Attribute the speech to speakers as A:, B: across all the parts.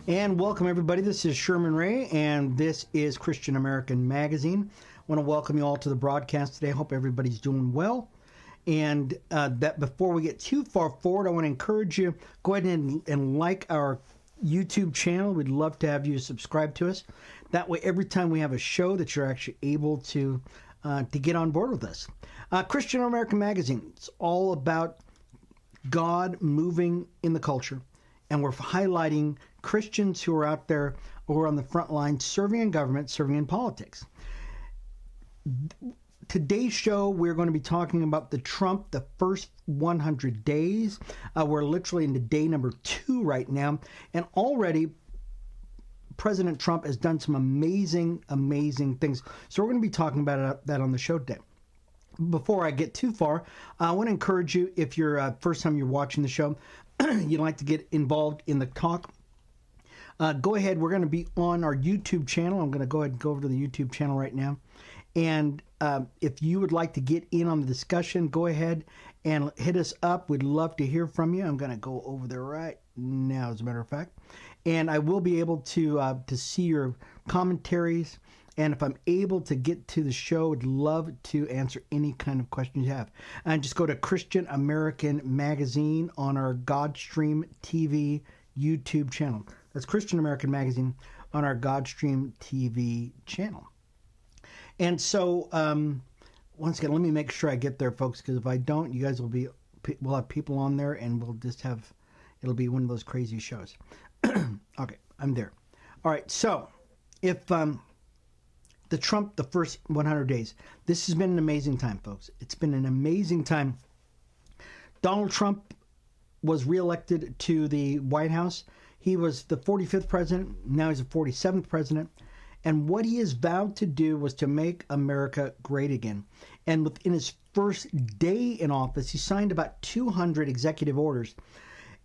A: And welcome, everybody. This is Sherman Ray, and this is Christian American Magazine. I want to welcome you all to the broadcast today. I hope everybody's doing well. And that before we get too far forward, I want to encourage you, go ahead and like our YouTube channel. We'd love to have you subscribe to us. That way, every time we have a show, that you're actually able to get on board with us. Christian American Magazine, it's all about God moving in the culture. And we're highlighting Christians who are out there, who are on the front line, serving in government, serving in politics. Today's show, we're going to be talking about the first 100 days. We're literally into day number 2 right now. And already, President Trump has done some amazing, amazing things. So we're going to be talking about that on the show today. Before I get too far, I want to encourage you, if you're first time you're watching the show, you'd like to get involved in the talk, go ahead. We're going to be on our YouTube channel. I'm going to go ahead and go over to the YouTube channel right now. And if you would like to get in on the discussion, go ahead and hit us up. We'd love to hear from you. I'm going to go over there right now, as a matter of fact. And I will be able to see your commentaries. And if I'm able to get to the show, I'd love to answer any kind of questions you have. And just go to Christian American Magazine on our Godstream TV YouTube channel. That's Christian American Magazine on our Godstream TV channel. And so, once again, let me make sure I get there, folks, because if I don't, you guys we'll have people on there, and it'll be one of those crazy shows. Okay, I'm there. All right, so if the first 100 days. This has been an amazing time, folks. It's been an amazing time. Donald Trump was reelected to the White House. He was the 45th president. Now he's the 47th president. And what he has vowed to do was to make America great again. And within his first day in office, he signed about 200 executive orders.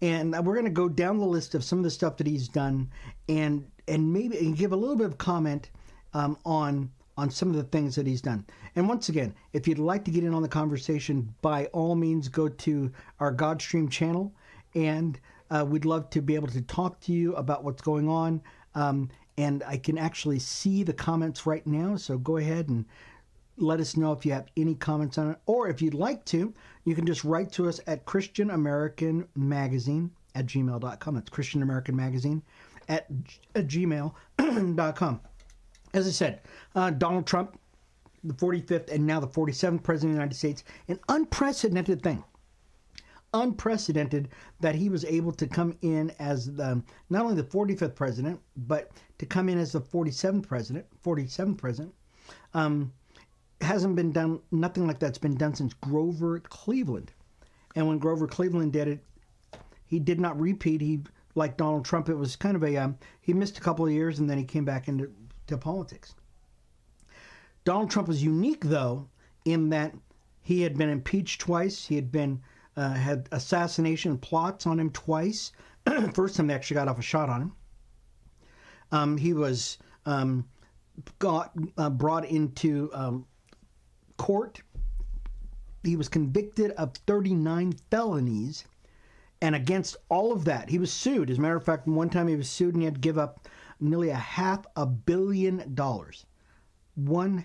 A: And we're going to go down the list of some of the stuff that he's done and maybe give a little bit of comment on some of the things that he's done. And once again, if you'd like to get in on the conversation, by all means, go to our Godstream channel, and we'd love to be able to talk to you about what's going on. And I can actually see the comments right now, so go ahead and let us know if you have any comments on it. Or if you'd like to, you can just write to us at christianamericanmagazine@gmail.com. That's christianamericanmagazine@gmail.com. As I said, Donald Trump, the 45th and now the 47th president of the United States, an unprecedented thing. Unprecedented that he was able to come in as not only the 45th president, but to come in as the 47th president. Hasn't been done, nothing like that's been done since Grover Cleveland. And when Grover Cleveland did it, he did not repeat. He, like Donald Trump, it was kind of he missed a couple of years and then he came back into politics. Donald Trump was unique, though, in that he had been impeached twice. He had been had assassination plots on him twice. First time they actually got off a shot on him. He was brought into court. He was convicted of 39 felonies, and against all of that, he was sued. As a matter of fact, one time he was sued and he had to give up nearly $500 million. $500 million.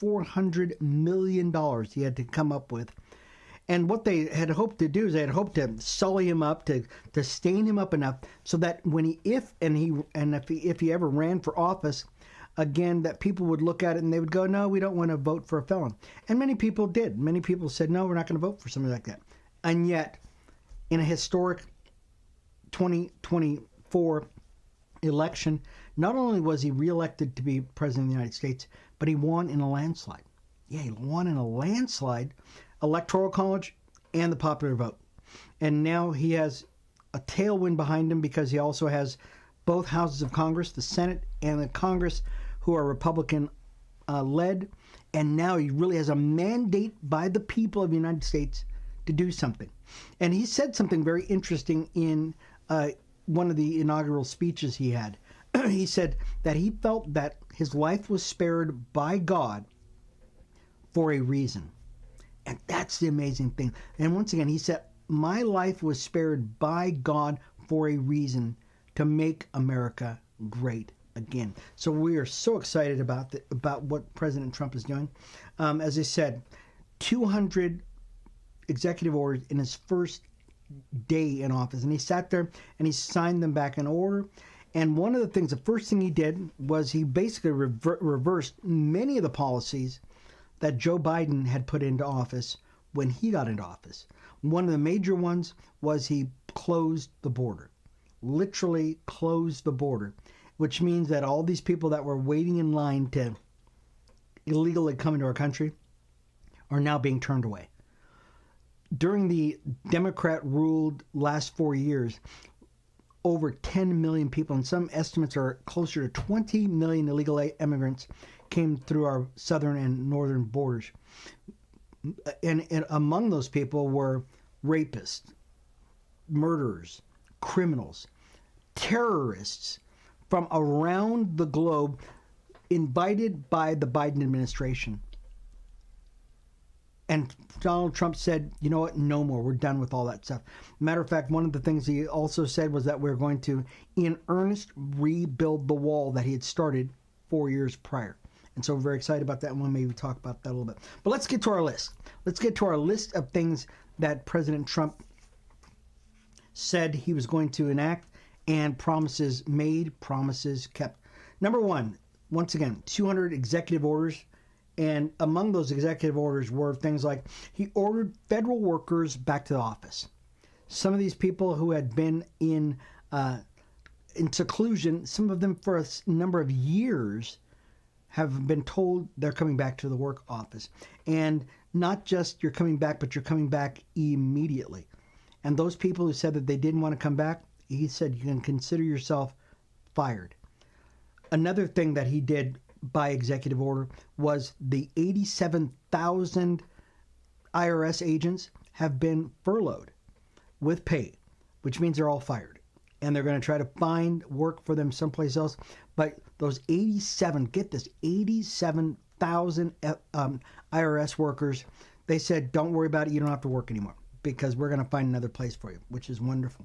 A: $400 million he had to come up with. And what they had hoped to do is they had hoped to sully him up, to stain him up enough so that when if he ever ran for office again, that people would look at it and they would go, no, we don't want to vote for a felon. And many people did. Many people said, no, we're not going to vote for somebody like that. And yet, in a historic 2024 election, not only was he reelected to be president of the United States, but he won in a landslide. Yeah, he won in a landslide, Electoral College and the popular vote. And now he has a tailwind behind him because he also has both houses of Congress, the Senate and the Congress, who are Republican led. And now he really has a mandate by the people of the United States to do something. And he said something very interesting in one of the inaugural speeches he had. He said that he felt that his life was spared by God for a reason. And that's the amazing thing. And once again, he said, my life was spared by God for a reason, to make America great again. So we are so excited about what President Trump is doing. As I said, 200 executive orders in his first day in office, and he sat there and he signed them back in order. And one of the things, the first thing he did was he basically reversed many of the policies that Joe Biden had put into office when he got into office. One of the major ones was he closed the border, literally closed the border, which means that all these people that were waiting in line to illegally come into our country are now being turned away. During the Democrat-ruled last 4 years, over 10 million people, and some estimates are closer to 20 million illegal immigrants came through our southern and northern borders. And among those people were rapists, murderers, criminals, terrorists from around the globe, invited by the Biden administration. And Donald Trump said, you know what, no more. We're done with all that stuff. Matter of fact, one of the things he also said was that we're going to, in earnest, rebuild the wall that he had started 4 years prior. And so we're very excited about that, and we'll maybe talk about that a little bit. But let's get to our list. Let's get to our list of things that President Trump said he was going to enact, and promises made, promises kept. Number one, once again, 200 executive orders. And among those executive orders were things like he ordered federal workers back to the office. Some of these people who had been in seclusion, some of them for a number of years, have been told they're coming back to the work office. And not just you're coming back, but you're coming back immediately. And those people who said that they didn't want to come back, he said you can consider yourself fired. Another thing that he did by executive order was the 87,000 IRS agents have been furloughed with pay, which means they're all fired. And they're going to try to find work for them someplace else. But those 87,000 IRS workers, they said, don't worry about it. You don't have to work anymore because we're going to find another place for you, which is wonderful.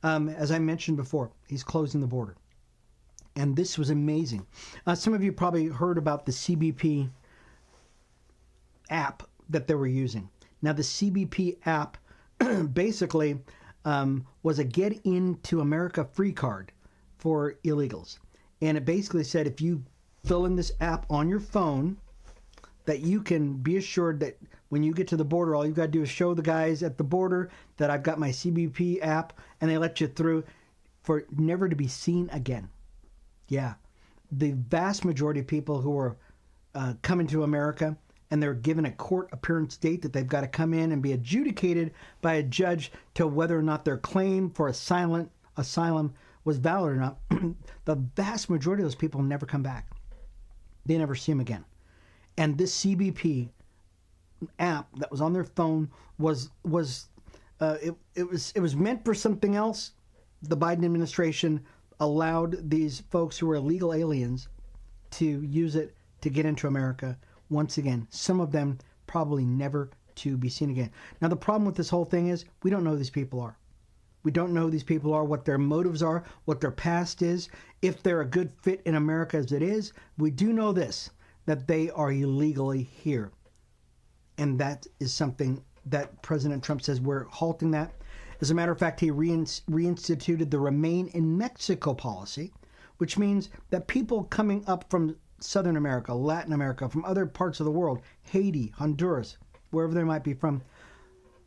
A: As I mentioned before, he's closing the border. And this was amazing. Some of you probably heard about the CBP app that they were using. Now, the CBP app basically was a get into America free card for illegals. And it basically said if you fill in this app on your phone, that you can be assured that when you get to the border, all you've got to do is show the guys at the border that I've got my CBP app, and they let you through for never to be seen again. Yeah, the vast majority of people who are coming to America and they're given a court appearance date that they've got to come in and be adjudicated by a judge to whether or not their claim for asylum was valid or not, the vast majority of those people never come back. They never see them again. And this CBP app that was on their phone was meant for something else. The Biden administration allowed these folks who were illegal aliens to use it to get into America once again. Some of them probably never to be seen again. Now, the problem with this whole thing is we don't know who these people are. We don't know who these people are, what their motives are, what their past is, if they're a good fit in America as it is. We do know this, that they are illegally here. And that is something that President Trump says we're halting that. As a matter of fact, he reinstituted the Remain in Mexico policy, which means that people coming up from Southern America, Latin America, from other parts of the world, Haiti, Honduras, wherever they might be from,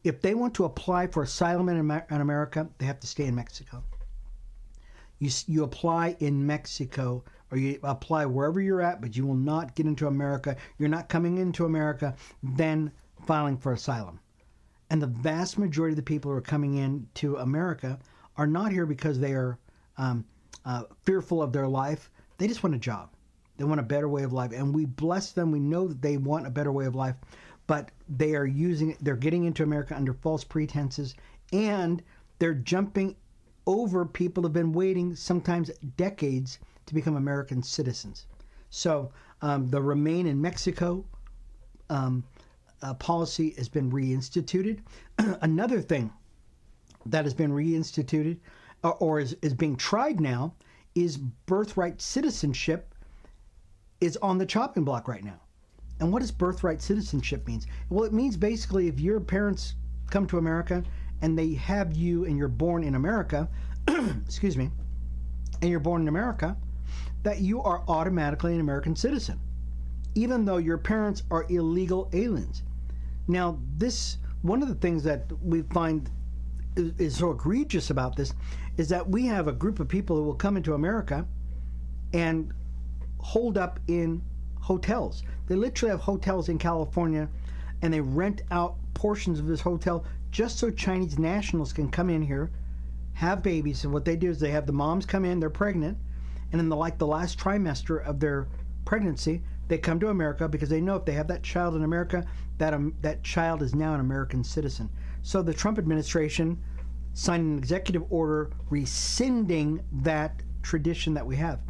A: if they want to apply for asylum in America, they have to stay in Mexico. You apply in Mexico, or you apply wherever you're at, but you will not get into America. You're not coming into America, then filing for asylum. And the vast majority of the people who are coming into America are not here because they are fearful of their life. They just want a job. They want a better way of life. And we bless them. We know that they want a better way of life. But they're getting into America under false pretenses. And they're jumping over people who have been waiting sometimes decades to become American citizens. So the Remain in Mexico policy has been reinstituted. Another thing that has been reinstituted or is being tried now, is birthright citizenship is on the chopping block right now. And what does birthright citizenship means? Well, it means basically if your parents come to America and they have you and you're born in America, excuse me, and you're born in America, that you are automatically an American citizen, even though your parents are illegal aliens. Now, one of the things that we find is so egregious about this is that we have a group of people who will come into America and hold up in hotels. They literally have hotels in California, and they rent out portions of this hotel just so Chinese nationals can come in here, have babies. And what they do is they have the moms come in, they're pregnant, and in the last trimester of their pregnancy, they come to America because they know if they have that child in America, that child is now an American citizen. So the Trump administration signed an executive order rescinding that tradition that we have.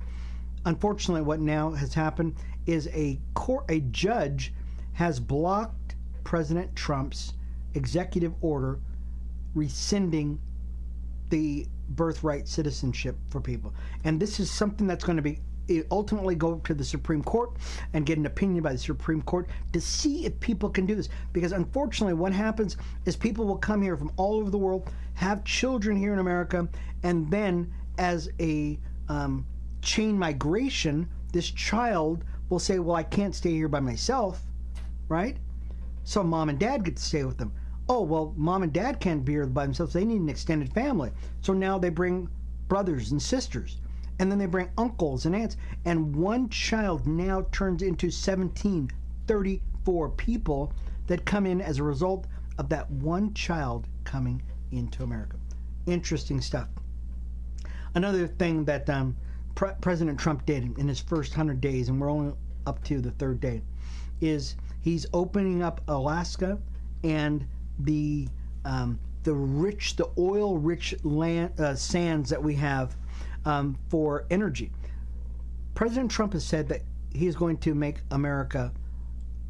A: Unfortunately, what now has happened is a judge has blocked President Trump's executive order rescinding the birthright citizenship for people. And this is something that's going to be ultimately go to the Supreme Court and get an opinion by the Supreme Court to see if people can do this. Because unfortunately, what happens is people will come here from all over the world, have children here in America, and then as a chain migration, this child will say, well, I can't stay here by myself, right? So mom and dad get to stay with them. Oh, well, mom and dad can't be here by themselves. They need an extended family. So now they bring brothers and sisters, and then they bring uncles and aunts. And one child now turns into 34 people that come in as a result of that one child coming into America. Interesting stuff. Another thing that President Trump did in his first 100 days, and we're only up to the third day, is he's opening up Alaska and the oil-rich land sands that we have for energy. President Trump has said that he's going to make America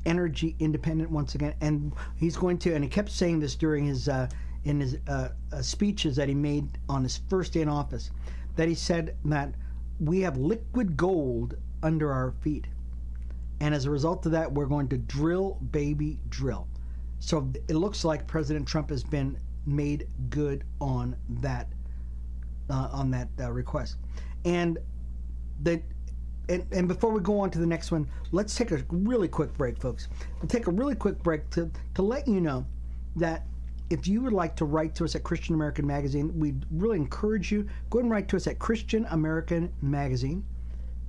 A: energy independent once again, and he's going to, and he kept saying this during his speeches that he made on his first day in office, that he said that we have liquid gold under our feet, and as a result of that, we're going to drill, baby, drill. So it looks like President Trump has been made good on that request. And before we go on to the next one, let's take a really quick break, folks. We'll take a really quick break to let you know that if you would like to write to us at Christian American Magazine, we'd really encourage you, go ahead and write to us at Christian American Magazine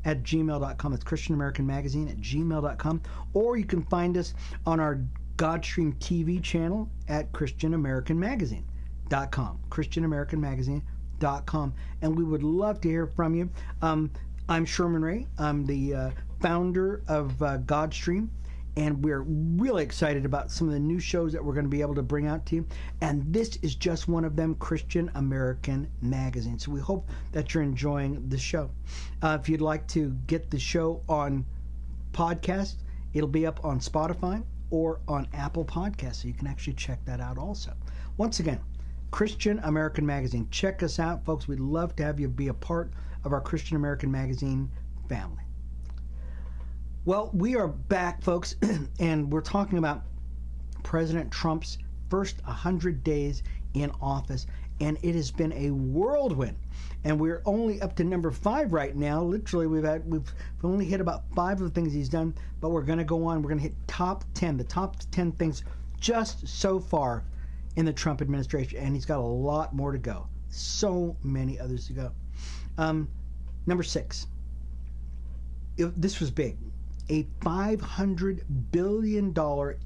A: at gmail.com. It's Christian American Magazine at gmail.com. Or you can find us on our Godstream TV channel at ChristianAmericanMagazine.com. ChristianAmericanMagazine.com. And we would love to hear from you. I'm Sherman Ray. I'm the founder of Godstream. And we're really excited about some of the new shows that we're going to be able to bring out to you. And this is just one of them, Christian American Magazine. So we hope that you're enjoying the show. If you'd like to get the show on podcast, it'll be up on Spotify or on Apple Podcasts. So you can actually check that out also. Once again, Christian American Magazine. Check us out, folks. We'd love to have you be a part of our Christian American Magazine family. Well, we are back, folks, and we're talking about President Trump's first 100 days in office, and it has been a whirlwind. And we're only up to number 5 right now. Literally, we've only hit about 5 of the things he's done, but we're going to go on. We're going to hit the top 10 things just so far in the Trump administration, and he's got a lot more to go. So many others to go. Number 6. This was big. A $500 billion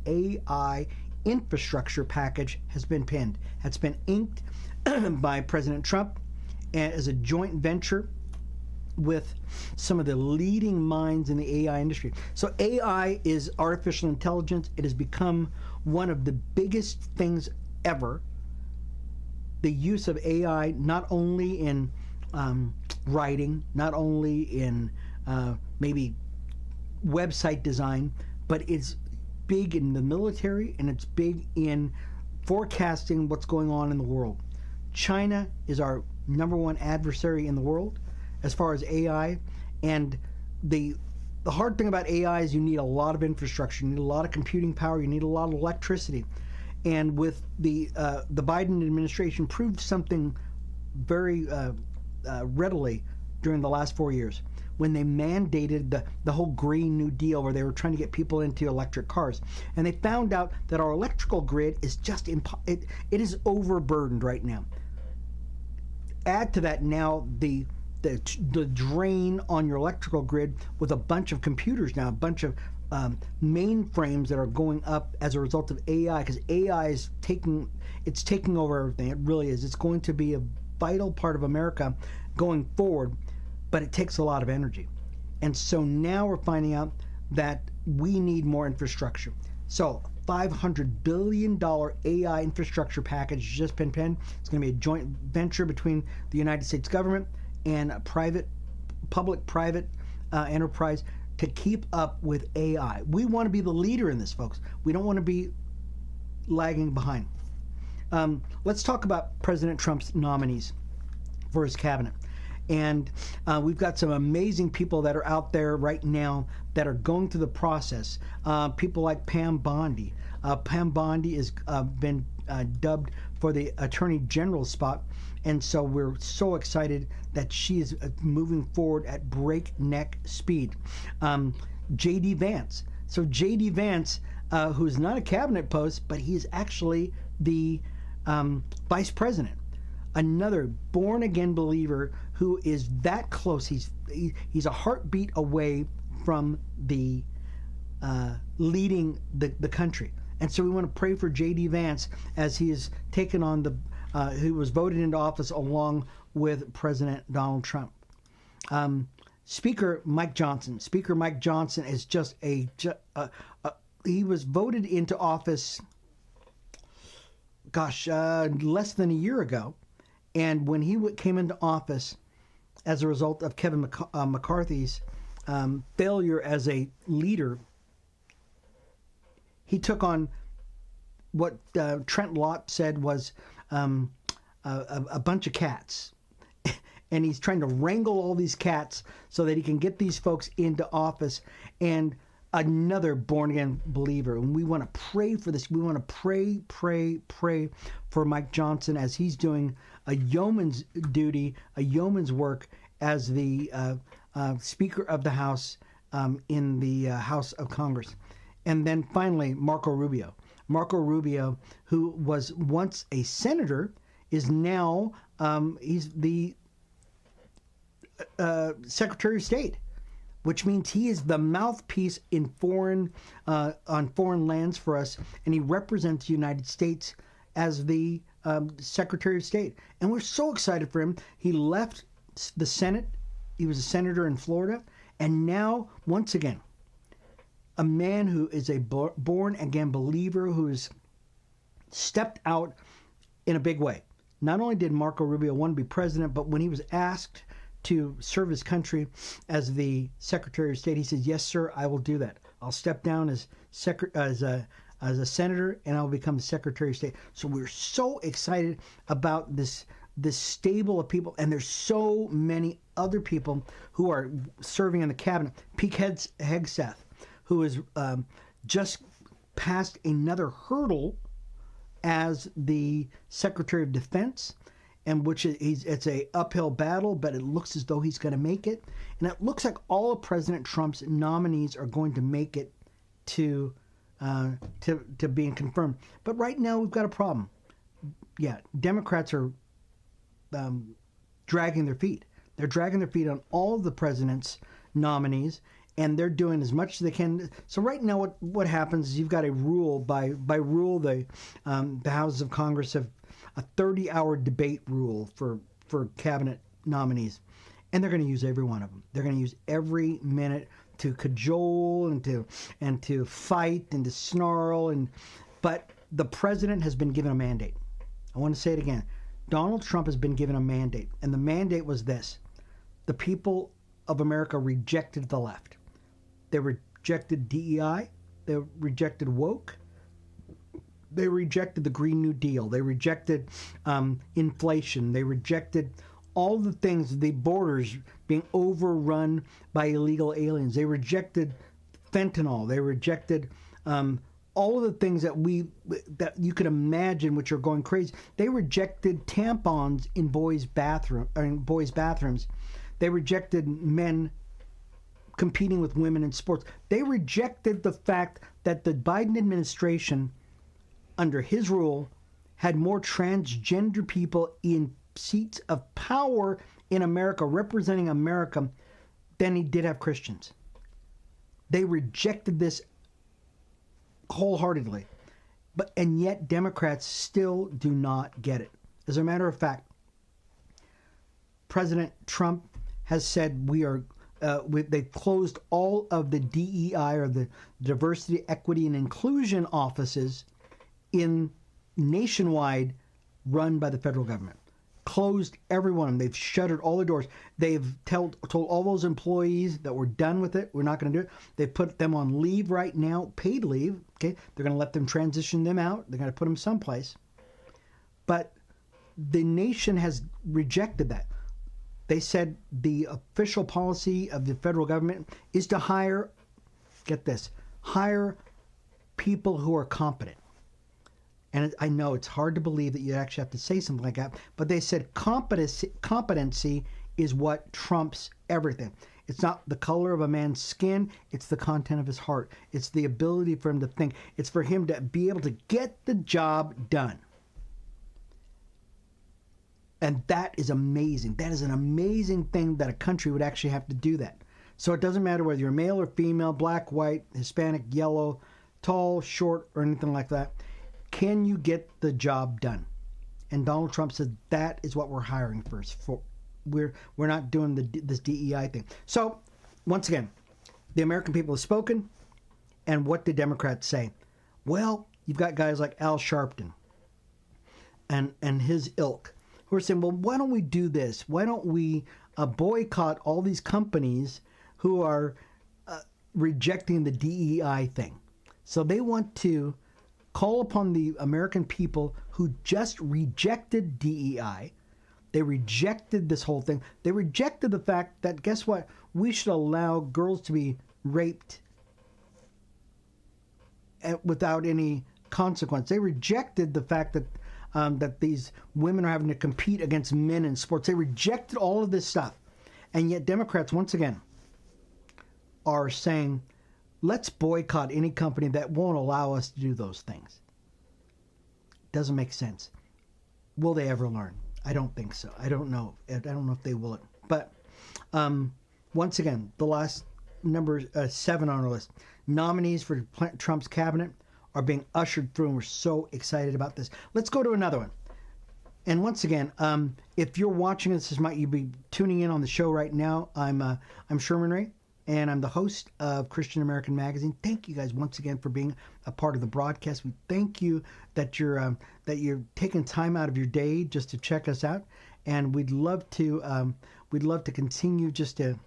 A: AI infrastructure package has been penned. It's been inked by President Trump as a joint venture with some of the leading minds in the AI industry. So AI is artificial intelligence. It has become one of the biggest things ever. The use of AI not only in writing, not only in maybe website design, but it's big in the military and it's big in forecasting what's going on in the world. China is our number one adversary in the world as far as AI. And the hard thing about AI is you need a lot of infrastructure, you need a lot of computing power, you need a lot of electricity. And with the Biden administration proved something very readily during the last 4 years when they mandated the whole Green New Deal, where they were trying to get people into electric cars. And they found out that our electrical grid is just it is overburdened right now. Add to that now the drain on your electrical grid with a bunch of computers now, a bunch of mainframes that are going up as a result of AI, because AI is taking over everything. It really is. It's going to be a vital part of America going forward, but it takes a lot of energy. And so now we're finding out that we need more infrastructure. So $500 billion AI infrastructure package has just been penned. It's going to be a joint venture between the United States government and a public-private enterprise to keep up with AI. We want to be the leader in this, folks. We don't want to be lagging behind. Let's talk about President Trump's nominees for his cabinet. And we've got some amazing people that are out there right now that are going through the process. People like Pam Bondi. Pam Bondi has been dubbed for the Attorney General spot. And so we're so excited that she is moving forward at breakneck speed. J.D. Vance. So J.D. Vance, who's not a cabinet post, but he is actually the vice president. Another born-again believer who is that close. He's a heartbeat away from the leading the country. And so we want to pray for J.D. Vance as he is taken on who was voted into office along with President Donald Trump. Speaker Mike Johnson. Speaker Mike Johnson is just he was voted into office, less than a year ago. And when he came into office as a result of Kevin McCarthy's failure as a leader, he took on what Trent Lott said was a bunch of cats. And he's trying to wrangle all these cats so that he can get these folks into office. And another born-again believer. And we want to pray for this. We want to pray for Mike Johnson as he's doing a yeoman's duty, a yeoman's work as the Speaker of the House in the House of Congress. And then finally, Marco Rubio. Marco Rubio, who was once a senator, is now he's the Secretary of State, which means he is the mouthpiece in on foreign lands for us, and he represents the United States as the Secretary of State. And we're so excited for him. He left the Senate. He was a senator in Florida, and now, once again, a man who is a born-again believer who has stepped out in a big way. Not only did Marco Rubio want to be president, but when he was asked to serve his country as the Secretary of State, he said, "Yes, sir, I will do that. I'll step down as a senator, and I'll become the Secretary of State." So we're so excited about this stable of people, and there's so many other people who are serving in the cabinet. Pete Hegseth, who is just passed another hurdle as the Secretary of Defense, and it's a uphill battle, but it looks as though he's going to make it. And it looks like all of President Trump's nominees are going to make it to being confirmed. But right now we've got a problem. Yeah, Democrats are dragging their feet. They're dragging their feet on all of the president's nominees, and they're doing as much as they can. So right now what happens is you've got a rule. By rule, the houses of Congress have a 30-hour debate rule for cabinet nominees, and they're going to use every one of them. They're going to use every minute to cajole and to fight and to snarl. But the president has been given a mandate. I want to say it again. Donald Trump has been given a mandate, and the mandate was this: the people of America rejected the left. They rejected DEI. They rejected woke. They rejected the Green New Deal. They rejected inflation. They rejected all the things, the borders being overrun by illegal aliens. They rejected fentanyl. They rejected all of the things that you could imagine, which are going crazy. They rejected tampons in boys' bathrooms. They rejected men competing with women in sports. They rejected the fact that the Biden administration, under his rule, had more transgender people in seats of power in America, representing America, than he did have Christians. They rejected this wholeheartedly. And yet Democrats still do not get it. As a matter of fact, President Trump has said they've closed all of the DEI, or the Diversity, Equity, and Inclusion offices nationwide run by the federal government. Closed every one of them. They've shuttered all the doors. They've told all those employees that we're done with it. We're not going to do it. They've put them on leave right now, paid leave. Okay, they're going to let them transition them out. They're going to put them someplace. But the nation has rejected that. They said the official policy of the federal government is to hire people who are competent. And I know it's hard to believe that you actually have to say something like that, but they said competency is what trumps everything. It's not the color of a man's skin, it's the content of his heart. It's the ability for him to think. It's for him to be able to get the job done. And that is amazing. That is an amazing thing, that a country would actually have to do that. So it doesn't matter whether you're male or female, black, white, Hispanic, yellow, tall, short, or anything like that. Can you get the job done? And Donald Trump said that is what we're hiring first. We're not doing this DEI thing. So once again, the American people have spoken. And what did Democrats say? Well, you've got guys like Al Sharpton and his ilk who are saying, well, why don't we do this? Why don't we boycott all these companies who are rejecting the DEI thing? So they want to call upon the American people who just rejected DEI. They rejected this whole thing. They rejected the fact that, guess what? We should allow girls to be raped without any consequence. They rejected the fact that that these women are having to compete against men in sports. They rejected all of this stuff. And yet Democrats, once again, are saying, let's boycott any company that won't allow us to do those things. Doesn't make sense. Will they ever learn? I don't think so. I don't know. I don't know if they will. But once again, the last number 7 on our list. Nominees for Trump's cabinet are being ushered through, and we're so excited about this. Let's go to another one. And once again, if you're watching this might you be tuning in on the show right now. I'm Sherman Ray, and I'm the host of Christian American Magazine. Thank you guys once again for being a part of the broadcast. We thank you that you're taking time out of your day just to check us out, and we'd love to continue just to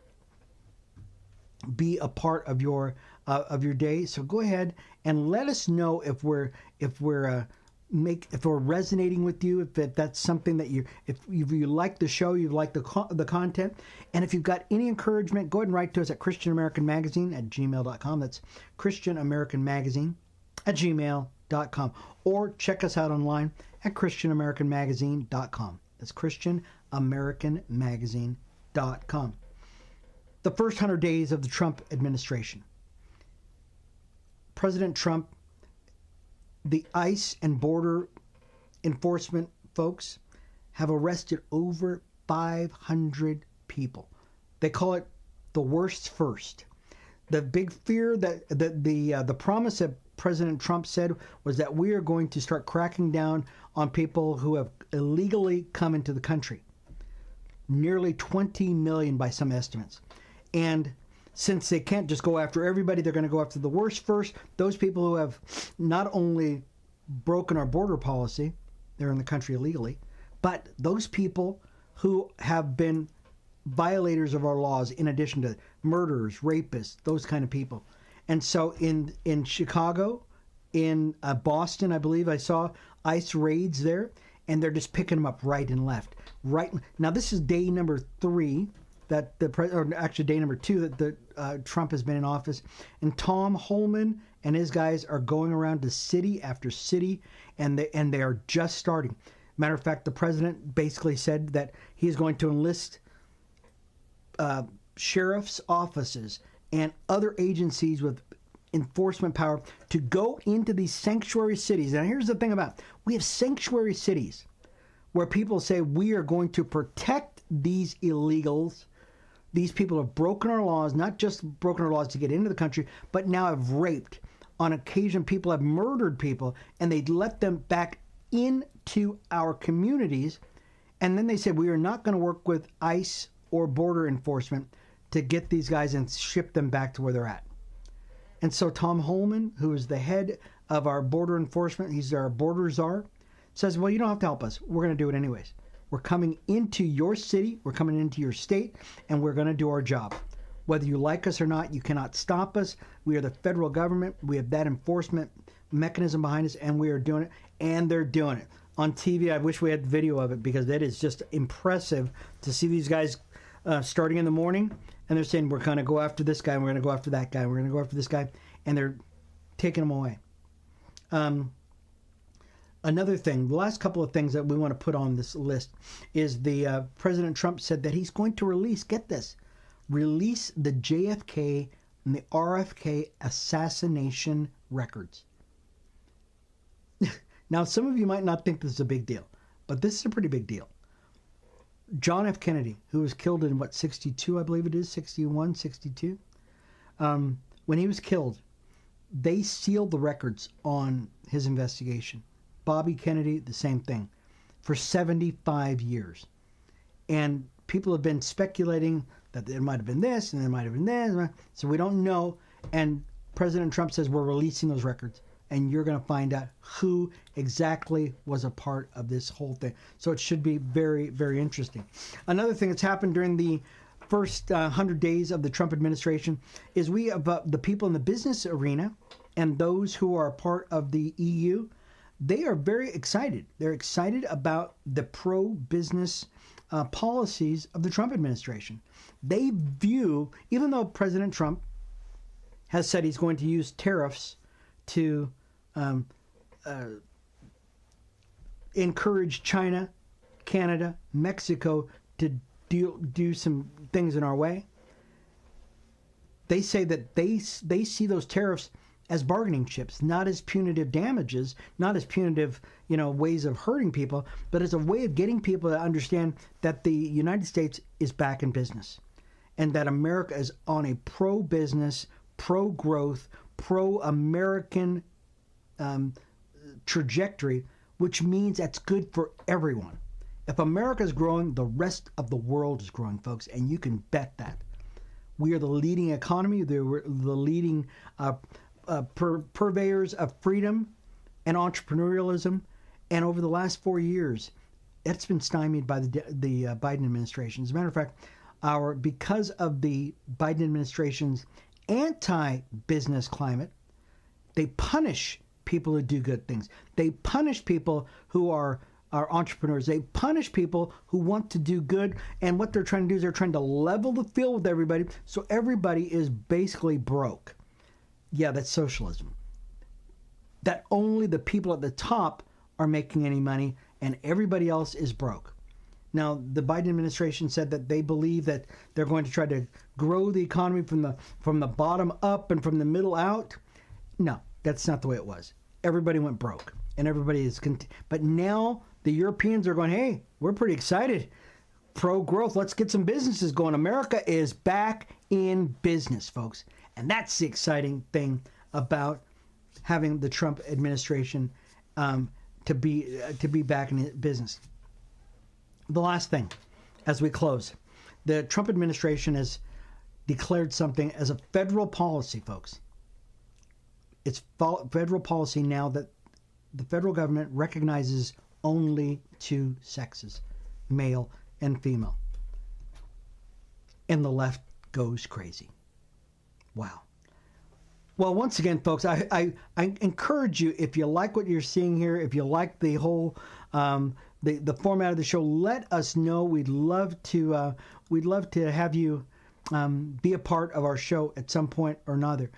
A: be a part of your day. So go ahead and let us know if we're resonating with you, if that's something that if you like the show, you like the content, and if you've got any encouragement, go ahead and write to us at christianamericanmagazine@gmail.com. That's christianamericanmagazine@gmail.com, or check us out online at christianamericanmagazine.com. That's christianamericanmagazine.com. The first 100 days of the Trump administration. President Trump, the ICE and border enforcement folks have arrested over 500 people. They call it the worst first. The big fear that the promise that President Trump said was that we are going to start cracking down on people who have illegally come into the country. Nearly 20 million by some estimates. And since they can't just go after everybody, they're going to go after the worst first. Those people who have not only broken our border policy, they're in the country illegally, but those people who have been violators of our laws, in addition to murderers, rapists, those kind of people. And so in Chicago, in Boston, I believe I saw ICE raids there. and they're just picking them up right and left. Right now, this is day number 3 that or actually day number 2 that Trump has been in office, and Tom Homan and his guys are going around to city after city, and they are just starting. Matter of fact, the president basically said that he is going to enlist sheriff's offices and other agencies with enforcement power to go into these sanctuary cities. And here's the thing about it. We have sanctuary cities where people say we are going to protect these illegals. These people have broken our laws, not just broken our laws to get into the country, but now have raped. On occasion, people have murdered people, and they let them back into our communities. And then they said, we are not going to work with ICE or border enforcement to get these guys and ship them back to where they're at. And so Tom Homan, who is the head of our border enforcement, he's our border czar, says, well, you don't have to help us. We're going to do it anyways. We're coming into your city, we're coming into your state, and we're going to do our job. Whether you like us or not, you cannot stop us. We are the federal government. We have that enforcement mechanism behind us, and we are doing it. And they're doing it. On TV, I wish we had the video of it, because that is just impressive to see these guys starting in the morning, and they're saying, we're going to go after this guy, and we're going to go after that guy, and we're going to go after this guy, and they're taking them away. Another thing, the last couple of things that we want to put on this list is the President Trump said that he's going to release, get this, release the JFK and the RFK assassination records. Now, some of you might not think this is a big deal, but this is a pretty big deal. John F. Kennedy, who was killed in, 62, I believe it is, 61, 62. When he was killed, they sealed the records on his investigation. Bobby Kennedy, the same thing, for 75 years. And people have been speculating that there might have been this and there might have been this. So we don't know. And President Trump says we're releasing those records. And you're going to find out who exactly was a part of this whole thing. So it should be very, very interesting. Another thing that's happened during the first 100 days of the Trump administration is we have the people in the business arena and those who are part of the EU, they are very excited. They're excited about the pro-business policies of the Trump administration. They view, even though President Trump has said he's going to use tariffs to encourage China, Canada, Mexico to do some things in our way, they say that they see those tariffs as bargaining chips, not as punitive damages, not as punitive, ways of hurting people, but as a way of getting people to understand that the United States is back in business and that America is on a pro-business, pro-growth, pro-American trajectory, which means that's good for everyone. If America is growing, the rest of the world is growing, folks, and you can bet that. We are the leading economy, the leading purveyors of freedom and entrepreneurialism, and over the last 4 years, it's been stymied by the Biden administration. As a matter of fact, because of the Biden administration's anti-business climate, they punish people who do good things. They punish people who are entrepreneurs. They punish people who want to do good. And what they're trying to do is they're trying to level the field with everybody, so everybody is basically broke. Yeah, that's socialism. That only the people at the top are making any money and everybody else is broke. Now, the Biden administration said that they believe that they're going to try to grow the economy from the bottom up and from the middle out. No, that's not the way it was. Everybody went broke, and everybody is. But now the Europeans are going, hey, we're pretty excited. Pro-growth, let's get some businesses going. America is back in business, folks. And that's the exciting thing about having the Trump administration to be back in business. The last thing, as we close, the Trump administration has declared something as a federal policy, folks. It's federal policy now that the federal government recognizes only two sexes, male and female. And the left goes crazy. Wow. Well, once again, folks, I encourage you, if you like what you're seeing here, if you like the whole the format of the show, let us know. We'd love to have you be a part of our show at some point or another.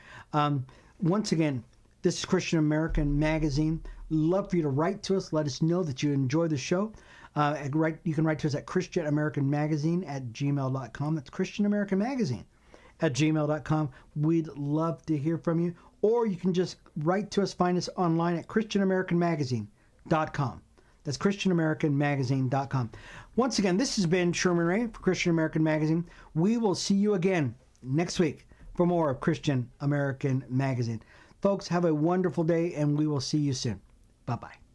A: Once again, this is Christian American Magazine. Love for you to write to us. Let us know that you enjoy the show. You can write to us at christianamericanmagazine@gmail.com. That's christianamericanmagazine@gmail.com. We'd love to hear from you. Or you can just write to us, find us online at christianamericanmagazine.com. That's christianamericanmagazine.com. Once again, this has been Sherman Ray for Christian American Magazine. We will see you again next week for more of Christian American Magazine. Folks, have a wonderful day, and we will see you soon. Bye-bye.